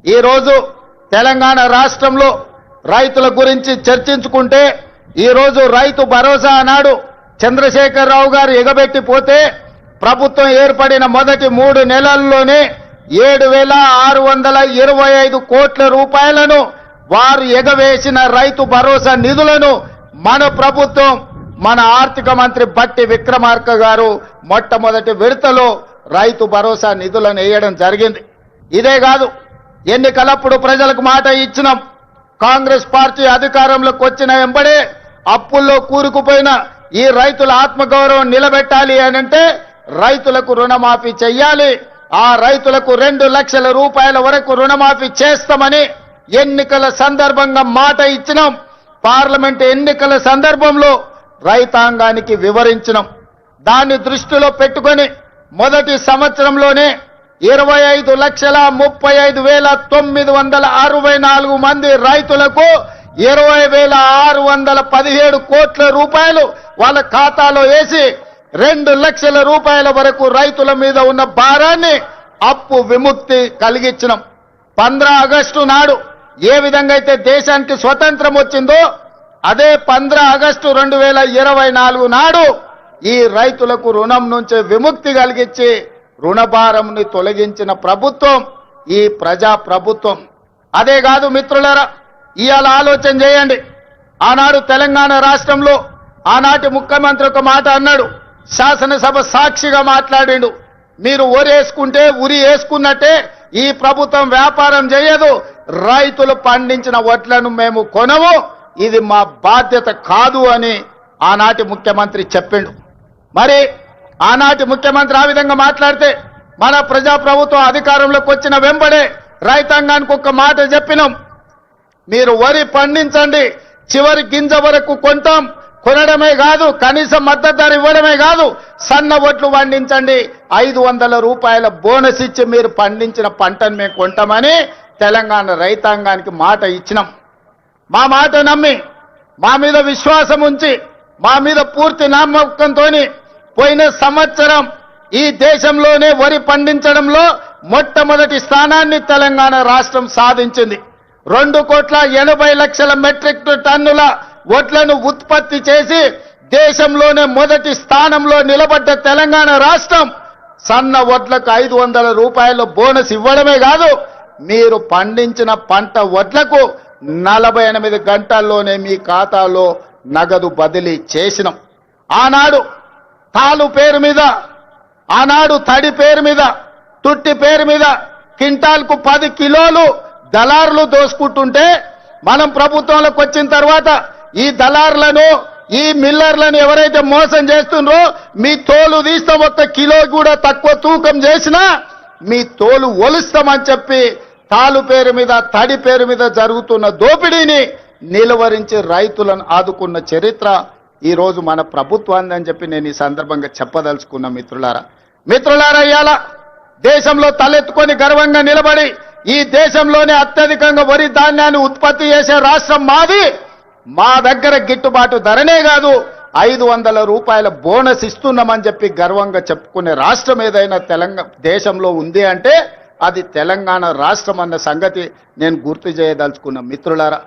ఈరోజు తెలంగాణ రాష్ట్రంలో రైతుల గురించి చర్చించుకుంటే ఈరోజు రైతు భరోసా అన్నాడు చంద్రశేఖరరావు గారు ఎగబెట్టిపోతే ప్రభుత్వం ఏర్పడిన మొదటి 3 నెలల్లోనే 7,625 కోట్ల రూపాయలను వారు ఎగవేసిన రైతు భరోసా నిధులను మన ప్రభుత్వం మన ఆర్థిక మంత్రి బట్టి విక్రమార్క గారు మొట్టమొదటి విడతలో రైతు భరోసా నిధులను వేయడం జరిగింది. ఇదే కాదు, ఎన్నికలప్పుడు ప్రజలకు మాట ఇచ్చినాం. కాంగ్రెస్ పార్టీ అధికారంలోకి వచ్చిన వెంబడే అప్పుల్లో కూరుకుపోయిన ఈ రైతుల ఆత్మగౌరవం నిలబెట్టాలి అనంటే రైతులకు రుణమాఫీ చెయ్యాలి. ఆ రైతులకు 2 లక్షల రూపాయల వరకు రుణమాఫీ చేస్తామని ఎన్నికల సందర్భంగా మాట ఇచ్చినాం. పార్లమెంట్ ఎన్నికల సందర్భంలో రైతాంగానికి వివరించినాం. దాన్ని దృష్టిలో పెట్టుకొని మొదటి సంవత్సరంలోనే 25,35,964 మంది రైతులకు 20,617 కోట్ల రూపాయలు వాళ్ళ ఖాతాలో వేసి 2 లక్షల రూపాయల వరకు రైతుల మీద ఉన్న భారాన్ని అప్పు విముక్తి కలిగించినాం. 15 ఆగస్టు నాడు ఏ విధంగా అయితే దేశానికి స్వతంత్రం వచ్చిందో అదే 15 ఆగస్టు 2024 నాడు ఈ రైతులకు రుణం నుంచి విముక్తి కలిగించి రుణభారంని తొలగించిన ప్రభుత్వం ఈ ప్రజా ప్రభుత్వం. అదే కాదు మిత్రులారా, ఇవాళ ఆలోచన చేయండి. ఆనాడు తెలంగాణ రాష్ట్రంలో ఆనాటి ముఖ్యమంత్రి ఒక మాట అన్నాడు, శాసనసభ సాక్షిగా మాట్లాడిండు. మీరు ఒరేసుకుంటే ఉరి వేసుకున్నట్టే ఈ ప్రభుత్వం వ్యాపారం చేయదు, రైతులు పండించిన వడ్లను మేము కొనము, ఇది మా బాధ్యత కాదు అని ఆనాటి ముఖ్యమంత్రి చెప్పిండు. మరి ఆనాటి ముఖ్యమంత్రి ఆ విధంగా మాట్లాడితే మన ప్రజాప్రభుత్వం అధికారంలోకి వచ్చిన వెంబడే రైతాంగానికి ఒక మాట చెప్పినాం, మీరు వరి పండించండి, చివరి గింజ వరకు కొంటాం, కొనడమే కాదు కనీస మద్దతు ధర ఇవ్వడమే కాదు, సన్న వడ్లు పండించండి, 500 రూపాయల బోనస్ ఇచ్చి మీరు పండించిన పంటను మేము కొంటామని తెలంగాణ రైతాంగానికి మాట ఇచ్చినాం. మా మాట నమ్మి మా మీద విశ్వాసం ఉంచి మా మీద పూర్తి నమ్మకంతో పోయిన సంవత్సరం ఈ దేశంలోనే వరి పండించడంలో మొట్టమొదటి స్థానాన్ని తెలంగాణ రాష్ట్రం సాధించింది. 2,80,00,000 మెట్రిక్ టన్నుల వడ్లను ఉత్పత్తి చేసి దేశంలోనే మొదటి స్థానంలో నిలబడ్డ తెలంగాణ రాష్ట్రం సన్న వడ్లకు 500 రూపాయల బోనస్ ఇవ్వడమే కాదు, మీరు పండించిన పంట వడ్లకు 48 గంటల్లోనే మీ ఖాతాలో నగదు బదిలీ చేసినాం. ఆనాడు తాలు పేరు మీద, ఆనాడు తడి పేరు మీద, తుట్టి పేరు మీద క్వింటాల్కు 10 కిలోలు దళారులు దోసుకుంటుంటే మనం ప్రభుత్వంలోకి వచ్చిన తర్వాత ఈ దళారులను ఈ మిల్లర్లను ఎవరైతే మోసం చేస్తుండ్రో మీ తోలు తీస్తాం, 1 కిలో కూడా తక్కువ తూకం చేసినా మీ తోలు ఒలుస్తామని చెప్పి తాలు పేరు మీద తడి పేరు మీద జరుగుతున్న దోపిడీని నిలువరించి రైతులను ఆదుకున్న చరిత్ర ఈ రోజు మన ప్రభుత్వాన్ని అని చెప్పి నేను ఈ సందర్భంగా చెప్పదలుచుకున్న మిత్రులారా ఇవాళ దేశంలో తలెత్తుకొని గర్వంగా నిలబడి ఈ దేశంలోనే అత్యధికంగా వరి ధాన్యాన్ని ఉత్పత్తి చేసే రాష్ట్రం మాది. మా దగ్గర గిట్టుబాటు ధరనే కాదు 500 రూపాయల బోనస్ ఇస్తున్నామని చెప్పి గర్వంగా చెప్పుకునే రాష్ట్రం ఏదైనా తెలంగాణ దేశంలో ఉంది అంటే అది తెలంగాణ రాష్ట్రం అన్న సంగతి నేను గుర్తు చేయదలుచుకున్న మిత్రులారా.